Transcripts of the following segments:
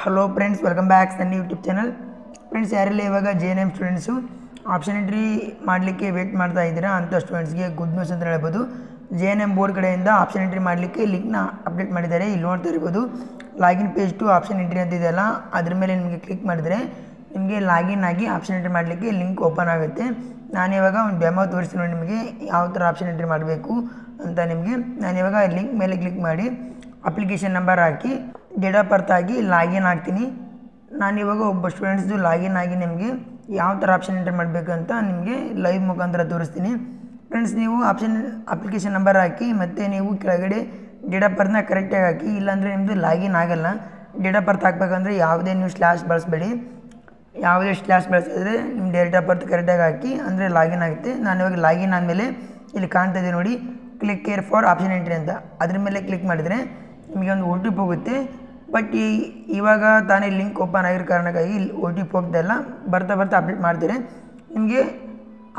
Hello friends, welcome back ನನ್ನ YouTube channel. Friends, ಯಾರೆಲ್ಲ ಇವಾಗ JNM ಸ್ಟೂಡೆಂಟ್ಸು ಆಪ್ಷನ್ ಎಂಟ್ರಿ ಮಾಡಲಿಕ್ಕೆ ವೇಟ್ ಮಾಡ್ತಾ ಇದ್ದೀರಾ ಅಂಥ ಸ್ಟೂಡೆಂಟ್ಸ್ಗೆ ಗುಡ್ ನ್ಯೂಸ್ ಅಂತ ಹೇಳ್ಬೋದು. JNM ಬೋರ್ಡ್ ಕಡೆಯಿಂದ ಆಪ್ಷನ್ ಎಂಟ್ರಿ ಮಾಡಲಿಕ್ಕೆ ಲಿಂಕ್ನ ಅಪ್ಡೇಟ್ ಮಾಡಿದ್ದಾರೆ. ಇಲ್ಲಿ ನೋಡ್ತಾ ಇರ್ಬೋದು, login page to option entry ಅಂತ ಇದೆಯಲ್ಲ, ಅದ್ರ ಮೇಲೆ ನಿಮಗೆ ಕ್ಲಿಕ್ ಮಾಡಿದರೆ ನಿಮಗೆ ಲಾಗಿನ್ ಆಗಿ ಆಪ್ಷನ್ ಎಂಟ್ರಿ ಮಾಡಲಿಕ್ಕೆ ಲಿಂಕ್ ಓಪನ್ ಆಗುತ್ತೆ. ನಾನಿವಾಗ ಒಂದು ಡೆಮೋ ತೋರಿಸ್ತೀನಿ ನೋಡಿ ನಿಮಗೆ ಯಾವ ಥರ ಆಪ್ಷನ್ ಎಂಟ್ರಿ ಮಾಡಬೇಕು ಅಂತ ನಿಮಗೆ. ನಾನಿವಾಗ ಲಿಂಕ್ ಮೇಲೆ ಕ್ಲಿಕ್ ಮಾಡಿ application number hockey date of birth ಆಗಿ ಲಾಗಿನ್ ಆಗ್ತೀನಿ. ನಾನಿವಾಗ ಒಬ್ಬ ಸ್ಟೂಡೆಂಟ್ಸ್ದು ಲಾಗಿನ್ ಆಗಿ ನಿಮಗೆ ಯಾವ ಥರ ಆಪ್ಷನ್ ಎಂಟ್ರಿ ಮಾಡಬೇಕು ಅಂತ ನಿಮಗೆ ಲೈವ್ ಮುಖಾಂತರ ತೋರಿಸ್ತೀನಿ. ಫ್ರೆಂಡ್ಸ್, ನೀವು ಅಪ್ಲಿಕೇಶನ್ ನಂಬರ್ ಹಾಕಿ ಮತ್ತು ನೀವು ಕೆಳಗಡೆ ಡೇಟ್ ಆಫ್ ಬರ್ತ್ನ ಕರೆಕ್ಟಾಗಿ ಹಾಕಿ, ಇಲ್ಲಾಂದರೆ ನಿಮ್ಮದು ಲಾಗಿನ್ ಆಗೋಲ್ಲ. ಡೇಟ್ ಆಫ್ ಬರ್ತ್ ಹಾಕಬೇಕಂದ್ರೆ ಯಾವುದೇ ನೀವು ಸ್ಲ್ಯಾಶ್ ಬಳಸಬೇಡಿ. ಯಾವುದೇ ಸ್ಲ್ಯಾಶ್ ಬಳಸಿದ್ರೆ ನಿಮ್ಮ ಡೇಟ್ ಆಫ್ ಬರ್ತ್ ಕರೆಕ್ಟಾಗಿ ಹಾಕಿ ಅಂದರೆ ಲಾಗಿನ್ ಆಗುತ್ತೆ. ನಾನು ಇವಾಗ ಲಾಗಿನ್ ಆದಮೇಲೆ ಇಲ್ಲಿ ಕಾಣ್ತಾ ಇದೆ ನೋಡಿ, click care for option entry ಅಂತ. ಅದ್ರ ಮೇಲೆ ಕ್ಲಿಕ್ ಮಾಡಿದರೆ ನಿಮಗೆ ಒಂದು OTP ಹೋಗುತ್ತೆ. ಬಟ್ ಇವಾಗ ತಾನೇ ಲಿಂಕ್ ಓಪನ್ ಆಗಿರೋ ಕಾರಣಕ್ಕಾಗಿ OTP ಹೋಗ್ತಾಯಿಲ್ಲ. ಬರ್ತಾ ಅಪ್ಡೇಟ್ ಮಾಡ್ತಾರೆ. ನಿಮಗೆ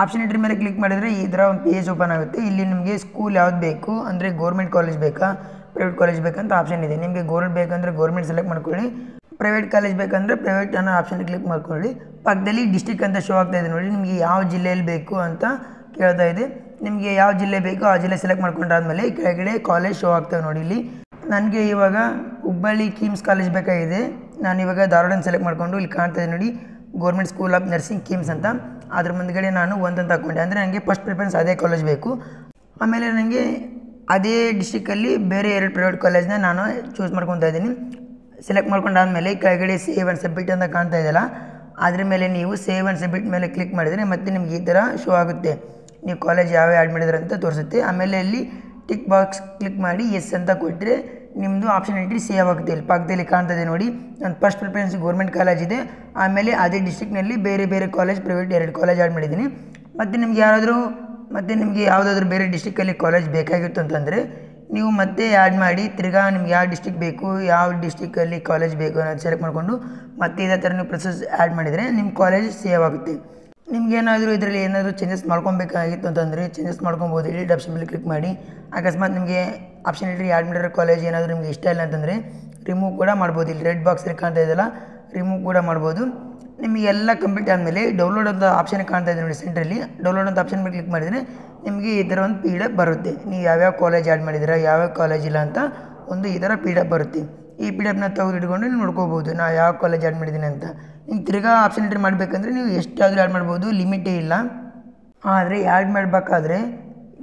ಆಪ್ಷನ್ ಎಂಟ್ರಿ ಮೇಲೆ ಕ್ಲಿಕ್ ಮಾಡಿದರೆ ಈ ಥರ ಒಂದು ಪೇಜ್ ಓಪನ್ ಆಗುತ್ತೆ. ಇಲ್ಲಿ ನಿಮಗೆ ಸ್ಕೂಲ್ ಯಾವ್ದು ಬೇಕು ಅಂದರೆ ಗೌರ್ಮೆಂಟ್ ಕಾಲೇಜ್ ಬೇಕಾ ಪ್ರೈವೇಟ್ ಕಾಲೇಜ್ ಬೇಕಂತ ಆಪ್ಷನ್ ಇದೆ. ನಿಮಗೆ ಗೌರ್ಮೆಂಟ್ ಬೇಕಂದರೆ ಗೌರ್ಮೆಂಟ್ ಸೆಲೆಕ್ಟ್ ಮಾಡ್ಕೊಳ್ಳಿ, ಪ್ರೈವೇಟ್ ಕಾಲೇಜ್ ಬೇಕಂದರೆ ಪ್ರೈವೇಟ್ ಅನ್ನೋ ಆಪ್ಷನ್ ಕ್ಲಿಕ್ ಮಾಡ್ಕೊಳ್ಳಿ. ಪಕ್ಕದಲ್ಲಿ ಡಿಸ್ಟಿಕ್ ಅಂತ ಶೋ ಆಗ್ತಾ ಇದೆ ನೋಡಿ, ನಿಮಗೆ ಯಾವ ಜಿಲ್ಲೆಯಲ್ಲಿ ಬೇಕು ಅಂತ ಕೇಳ್ತಾ ಇದೆ. ನಿಮಗೆ ಯಾವ ಜಿಲ್ಲೆ ಬೇಕೋ ಆ ಜಿಲ್ಲೆ ಸೆಲೆಕ್ಟ್ ಮಾಡ್ಕೊಂಡಾದ್ಮೇಲೆ ಕೆಳಗಡೆ ಕಾಲೇಜ್ ಶೋ ಆಗ್ತವೆ ನೋಡಿ. ಇಲ್ಲಿ ನನಗೆ ಇವಾಗ ಹುಬ್ಬಳ್ಳಿ ಕಿಮ್ಸ್ ಕಾಲೇಜ್ ಬೇಕಾಗಿದೆ. ನಾನು ಇವಾಗ ಧಾರವಾಡನ ಸೆಲೆಕ್ಟ್ ಮಾಡಿಕೊಂಡು ಇಲ್ಲಿ ಕಾಣ್ತಾ ಇದೆ ನೋಡಿ, government school of nursing KIMS ಅಂತ. ಅದ್ರ ಮುಂದ್ಗಡೆ ನಾನು ಒಂದಂತ ಹಾಕ್ಕೊಂಡೆ, ಅಂದರೆ ನನಗೆ ಫಸ್ಟ್ ಪ್ರಿಫರೆನ್ಸ್ ಅದೇ ಕಾಲೇಜ್ ಬೇಕು. ಆಮೇಲೆ ನನಗೆ ಅದೇ ಡಿಸ್ಟಿಕ್ಕಲ್ಲಿ ಬೇರೆ 2 ಪ್ರೈವೇಟ್ ಕಾಲೇಜ್ನ ನಾನು ಚೂಸ್ ಮಾಡ್ಕೊತಾ ಇದ್ದೀನಿ. ಸೆಲೆಕ್ಟ್ ಮಾಡ್ಕೊಂಡಾದ್ಮೇಲೆ ಕೆಳಗಡೆ ಸೇವ್ ಆ್ಯಂಡ್ ಸಬ್ಮಿಟ್ ಅಂತ ಕಾಣ್ತಾ ಇದೆಯಲ್ಲ, ಅದ್ರ ಮೇಲೆ ನೀವು ಸೇವ್ ಆ್ಯಂಡ್ ಸಬ್ಮಿಟ್ ಮೇಲೆ ಕ್ಲಿಕ್ ಮಾಡಿದರೆ ಮತ್ತೆ ನಿಮ್ಗೆ ಈ ಥರ ಶೋ ಆಗುತ್ತೆ. ನೀವು ಕಾಲೇಜ್ ಯಾವ ಆ್ಯಡ್ ಮಾಡಿದ್ರೆ ಅಂತ ತೋರಿಸುತ್ತೆ. ಆಮೇಲೆ ಅಲ್ಲಿ ಟಿಕ್ ಬಾಕ್ಸ್ ಕ್ಲಿಕ್ ಮಾಡಿ ಎಸ್ ಅಂತ ಕೊಟ್ಟರೆ ನಿಮ್ಮದು ಆಪ್ಷನ್ ಎಂಟ್ರಿ ಸೇವ್ ಆಗುತ್ತೆ. ಇಲ್ಲಿ ಪಕ್ಕದಲ್ಲಿ ಕಾಣ್ತಾ ಇದೆ ನೋಡಿ, ನನ್ನ ಫಸ್ಟ್ ಪ್ರಿಫರೆನ್ಸ್ ಗೌರ್ಮೆಂಟ್ ಕಾಲೇಜ್ ಇದೆ. ಆಮೇಲೆ ಅದೇ ಡಿಸ್ಟ್ರಿಕ್ನಲ್ಲಿ ಬೇರೆ ಕಾಲೇಜ್ ಪ್ರೈವೇಟ್ 2 ಕಾಲೇಜ್ ಆ್ಯಡ್ ಮಾಡಿದ್ದೀನಿ. ಮತ್ತು ನಿಮಗೆ ಯಾವುದಾದ್ರೂ ಬೇರೆ ಡಿಸ್ಟ್ರಿಕ್ಕಲ್ಲಿ ಕಾಲೇಜ್ ಬೇಕಾಗಿತ್ತು ಅಂತಂದರೆ ನೀವು ಮತ್ತೆ ಆ್ಯಡ್ ಮಾಡಿ ತಿರ್ಗಾ ನಿಮ್ಗೆ ಯಾವ ಡಿಸ್ಟ್ರಿಕ್ ಬೇಕು, ಯಾವ ಡಿಸ್ಟ್ರಿಕ್ಕಲ್ಲಿ ಕಾಲೇಜ್ ಬೇಕು ಅನ್ನೋದು ಸೆಲೆಕ್ಟ್ ಮಾಡಿಕೊಂಡು ಮತ್ತೆ ಇದೇ ಥರ ನೀವು ಪ್ರೊಸೆಸ್ ಆ್ಯಡ್ ಮಾಡಿದರೆ ನಿಮ್ಮ ಕಾಲೇಜ್ ಸೇವ್ ಆಗುತ್ತೆ. ನಿಮ್ಗೇನಾದರೂ ಇದರಲ್ಲಿ ಏನಾದರೂ ಚೇಂಜಸ್ ಮಾಡ್ಕೊಬೇಕಾಗಿತ್ತು ಅಂತಂದರೆ ಚೇಂಜಸ್ ಮಾಡ್ಕೊಬೋದು. ಎಡಿಟ್ ಆಪ್ಷನ್ ಮೇಲೆ ಕ್ಲಿಕ್ ಮಾಡಿ. ಅಕಸ್ಮಾತ್ ನಿಮಗೆ ಆಪ್ಷನ್ ಎಂಟ್ರಿ ಆ್ಯಡ್ ಮಾಡಿರೋ ಕಾಲೇಜ್ ಏನಾದರೂ ನಿಮಗೆ ಇಷ್ಟ ಇಲ್ಲ ಅಂತಂದರೆ ರಿಮೂವ್ ಕೂಡ ಮಾಡ್ಬೋದು. ಇಲ್ಲಿ ರೆಡ್ ಬಾಕ್ಸಲ್ಲಿ ಕಾಣ್ತಾ ಇದೆಯಲ್ಲ, ರಿಮೂವ್ ಕೂಡ ಮಾಡ್ಬೋದು. ನಿಮಗೆಲ್ಲ ಕಂಪ್ಲೀಟ್ ಆದಮೇಲೆ ಡೌನ್ಲೋಡ್ ಅಂತ ಆಪ್ಷನ್ ಕಾಣ್ತಾ ಇದೆ ನೋಡಿ ಸೆಂಟ್ರಲ್ಲಿ, ಡೌನ್ಲೋಡ್ ಅಂತ ಆಪ್ಷನ್ ಮೇಲೆ ಕ್ಲಿಕ್ ಮಾಡಿದರೆ ನಿಮಗೆ ಈ ಥರ ಒಂದು PDF ಬರುತ್ತೆ. ನೀವು ಯಾವ್ಯಾವ ಕಾಲೇಜ್ ಆ್ಯಡ್ ಮಾಡಿದ್ದೀರಾ, ಯಾವ್ಯಾವ ಕಾಲೇಜ್ ಇಲ್ಲ ಅಂತ ಒಂದು ಈ ಥರ PDF ಬರುತ್ತೆ. ಈ PDFನ ತೆಗೆದಿಟ್ಕೊಂಡು ನೀವು ನೋಡ್ಕೋಬೋದು ನಾನು ಯಾವ ಕಾಲೇಜ್ ಆ್ಯಡ್ ಮಾಡಿದ್ದೀನಿ ಅಂತ. ನೀವು ತಿರ್ಗಾ ಆಪ್ಷನ್ ಎಂಟ್ರಿ ಮಾಡಬೇಕಂದ್ರೆ ನೀವು ಎಷ್ಟಾದರೂ ಆ್ಯಡ್ ಮಾಡ್ಬೋದು, ಲಿಮಿಟೇ ಇಲ್ಲ. ಆದರೆ ಆ್ಯಡ್ ಮಾಡಬೇಕಾದ್ರೆ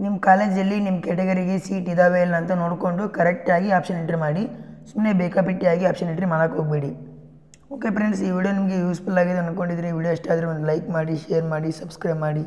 ನಿಮ್ಮ ಕಾಲೇಜಲ್ಲಿ ನಿಮ್ಮ ಕ್ಯಾಟಗರಿಗೆ ಸೀಟ್ ಇದ್ದಾವೆ ಇಲ್ಲ ಅಂತ ನೋಡಿಕೊಂಡು ಕರೆಕ್ಟಾಗಿ ಆಪ್ಷನ್ ಎಂಟ್ರಿ ಮಾಡಿ. ಸುಮ್ಮನೆ ಬೇಕಾಬಿಟ್ಟಿಯಾಗಿ ಆಪ್ಷನ್ ಎಂಟ್ರಿ ಮಾಡೋಕ್ಕೆ ಹೋಗಬೇಡಿ. ಓಕೆ ಫ್ರೆಂಡ್ಸ್, ಈ ವಿಡಿಯೋ ನಿಮಗೆ ಯೂಸ್ಫುಲ್ ಆಗಿದೆ ಅಂದ್ಕೊಂಡಿದ್ರೆ ಈ ವಿಡಿಯೋ ಇಷ್ಟ ಆದರೆ ಒಂದು ಲೈಕ್ ಮಾಡಿ, ಶೇರ್ ಮಾಡಿ, ಸಬ್ಸ್ಕ್ರೈಬ್ ಮಾಡಿ.